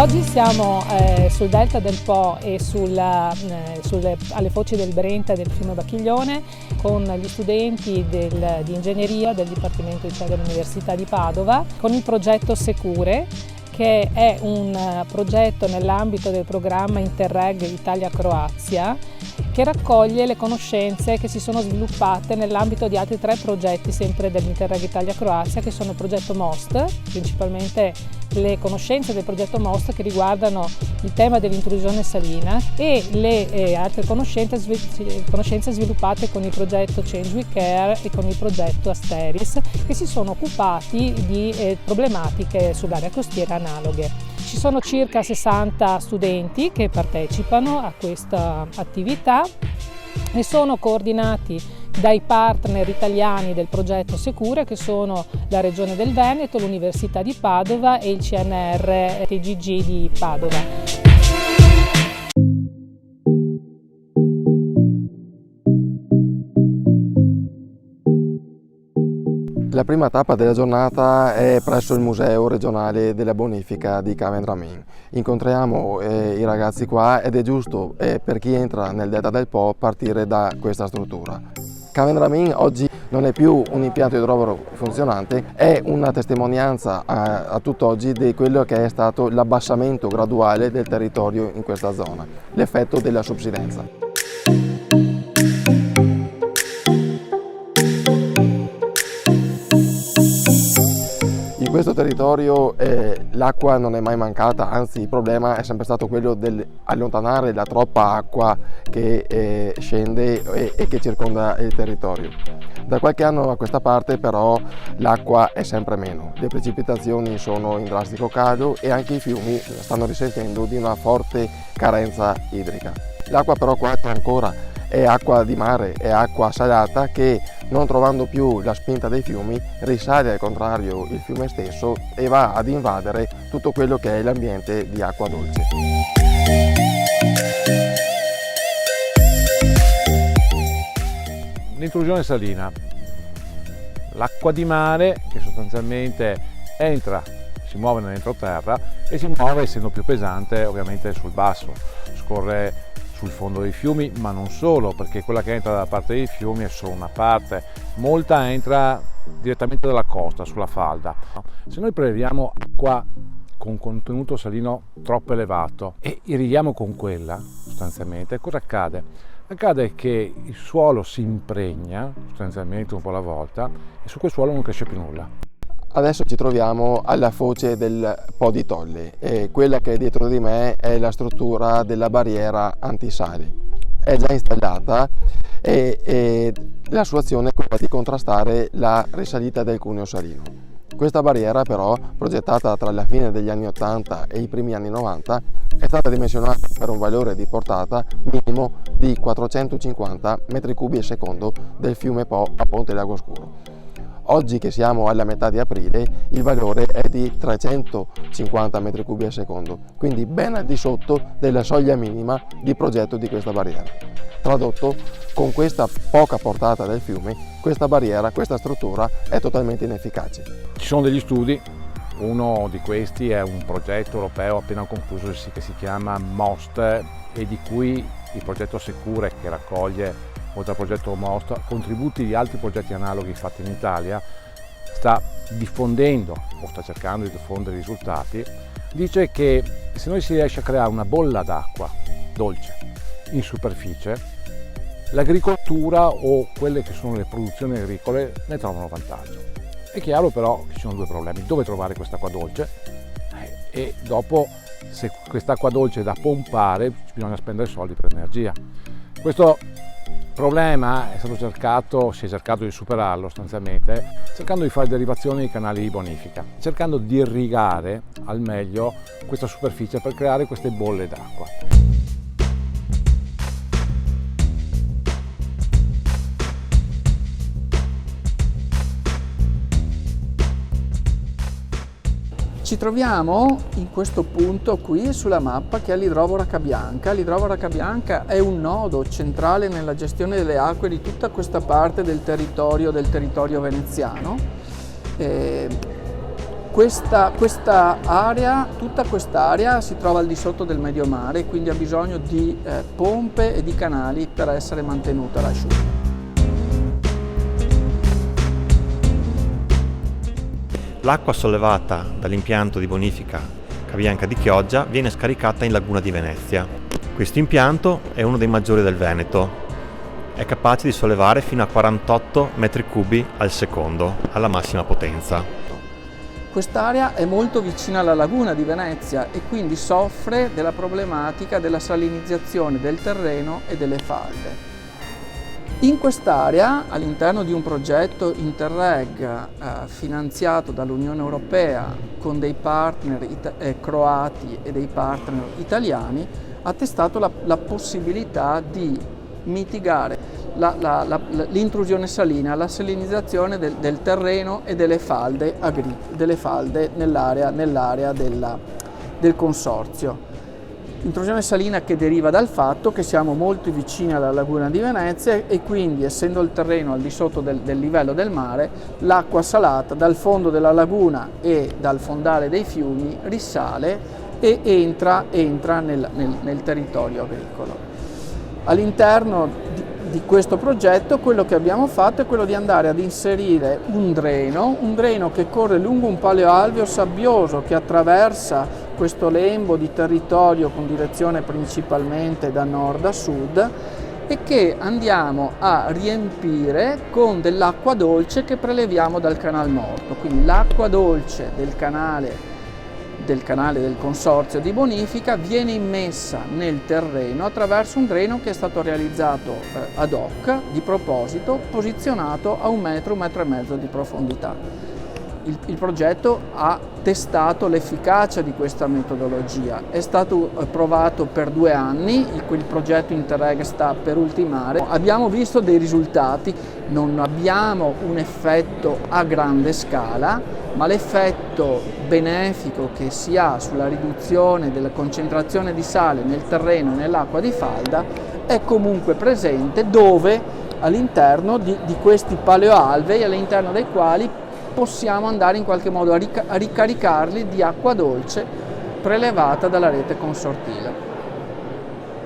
Oggi siamo sul delta del Po e alle foci del Brenta e del fiume Bacchiglione con gli studenti di ingegneria del Dipartimento di Scienze dell'Università di Padova con il progetto Secure, che è un progetto nell'ambito del programma Interreg Italia-Croazia che raccoglie le conoscenze che si sono sviluppate nell'ambito di altri 3 progetti sempre dell'Interreg Italia-Croazia, che sono il progetto MOST, principalmente le conoscenze del progetto MOST che riguardano il tema dell'intrusione salina e le altre conoscenze sviluppate con il progetto Change We Care e con il progetto Asteris, che si sono occupati di problematiche sull'area costiera analoghe. Ci sono circa 60 studenti che partecipano a questa attività e sono coordinati dai partner italiani del progetto Secure, che sono la Regione del Veneto, l'Università di Padova e il CNR TGG di Padova. La prima tappa della giornata è presso il Museo regionale della bonifica di Cavendramin. Incontriamo i ragazzi qua ed è giusto per chi entra nel delta del Po partire da questa struttura. Cavendramin oggi non è più un impianto idrovoro funzionante, è una testimonianza a tutt'oggi di quello che è stato l'abbassamento graduale del territorio in questa zona, l'effetto della subsidenza. In questo territorio l'acqua non è mai mancata, anzi il problema è sempre stato quello di allontanare la troppa acqua che scende e che circonda il territorio. Da qualche anno a questa parte però l'acqua è sempre meno, le precipitazioni sono in drastico calo e anche i fiumi stanno risentendo di una forte carenza idrica. L'acqua però qua ancora è acqua di mare, è acqua salata che, non trovando più la spinta dei fiumi, risale al contrario il fiume stesso e va ad invadere tutto quello che è l'ambiente di acqua dolce. L'intrusione salina, l'acqua di mare che sostanzialmente si muove nell'entroterra e si muove, essendo più pesante, ovviamente sul basso, scorre sul fondo dei fiumi, ma non solo, perché quella che entra dalla parte dei fiumi è solo una parte, molta entra direttamente dalla costa, sulla falda. Se noi preleviamo acqua con contenuto salino troppo elevato e irrighiamo con quella, sostanzialmente, cosa accade? Accade che il suolo si impregna, sostanzialmente un po' alla volta, e su quel suolo non cresce più nulla. Adesso ci troviamo alla foce del Po di Tolle e quella che è dietro di me è la struttura della barriera antisali. È già installata e la sua azione è quella di contrastare la risalita del cuneo salino. Questa barriera però, progettata tra la fine degli anni 80 e i primi anni 90, è stata dimensionata per un valore di portata minimo di 450 metri cubi al secondo del fiume Po a Ponte Lago Scuro. Oggi che siamo alla metà di aprile il valore è di 350 metri cubi al secondo, quindi ben al di sotto della soglia minima di progetto di questa barriera. Tradotto, con questa poca portata del fiume, questa barriera, questa struttura è totalmente inefficace. Ci sono degli studi, uno di questi è un progetto europeo appena concluso che si chiama MOST e di cui il progetto Secure, che raccoglie oltre al progetto MOST, contributi di altri progetti analoghi fatti in Italia, sta diffondendo o sta cercando di diffondere i risultati, dice che se noi si riesce a creare una bolla d'acqua dolce in superficie, l'agricoltura o quelle che sono le produzioni agricole ne trovano vantaggio. È chiaro però che ci sono 2 problemi: dove trovare quest'acqua dolce e dopo, se quest'acqua dolce è da pompare, bisogna spendere soldi per l'energia. Questo problema si è cercato di superarlo sostanzialmente cercando di fare derivazioni dei canali di bonifica, cercando di irrigare al meglio questa superficie per creare queste bolle d'acqua. Ci troviamo in questo punto qui sulla mappa che è l'idrovora Bianca. L'idrovora Bianca è un nodo centrale nella gestione delle acque di tutta questa parte del territorio veneziano. tutta questa area si trova al di sotto del medio mare, quindi ha bisogno di pompe e di canali per essere mantenuta l'asciutta. L'acqua sollevata dall'impianto di bonifica Cabianca di Chioggia viene scaricata in Laguna di Venezia. Questo impianto è uno dei maggiori del Veneto. È capace di sollevare fino a 48 metri cubi al secondo, alla massima potenza. Quest'area è molto vicina alla laguna di Venezia e quindi soffre della problematica della salinizzazione del terreno e delle falde. In quest'area, all'interno di un progetto Interreg finanziato dall'Unione Europea con dei partner croati e dei partner italiani, ha testato la possibilità di mitigare l'intrusione salina, la salinizzazione del terreno e delle falde nell'area del consorzio. Intrusione salina che deriva dal fatto che siamo molto vicini alla laguna di Venezia e quindi, essendo il terreno al di sotto del livello del mare, l'acqua salata dal fondo della laguna e dal fondale dei fiumi risale e entra nel territorio agricolo. All'interno di questo progetto quello che abbiamo fatto è quello di andare ad inserire un dreno che corre lungo un paleoalveo sabbioso che attraversa questo lembo di territorio con direzione principalmente da nord a sud e che andiamo a riempire con dell'acqua dolce che preleviamo dal canal morto. Quindi l'acqua dolce del canale del consorzio di bonifica viene immessa nel terreno attraverso un dreno che è stato realizzato ad hoc, di proposito, posizionato a 1 metro, 1,5 metri di profondità. Il progetto ha testato l'efficacia di questa metodologia, è stato provato per 2 anni, il progetto Interreg sta per ultimare. Abbiamo visto dei risultati, non abbiamo un effetto a grande scala, ma l'effetto benefico che si ha sulla riduzione della concentrazione di sale nel terreno e nell'acqua di falda è comunque presente, dove all'interno di questi paleoalvei, all'interno dei quali possiamo andare in qualche modo a ricaricarli di acqua dolce prelevata dalla rete consortile.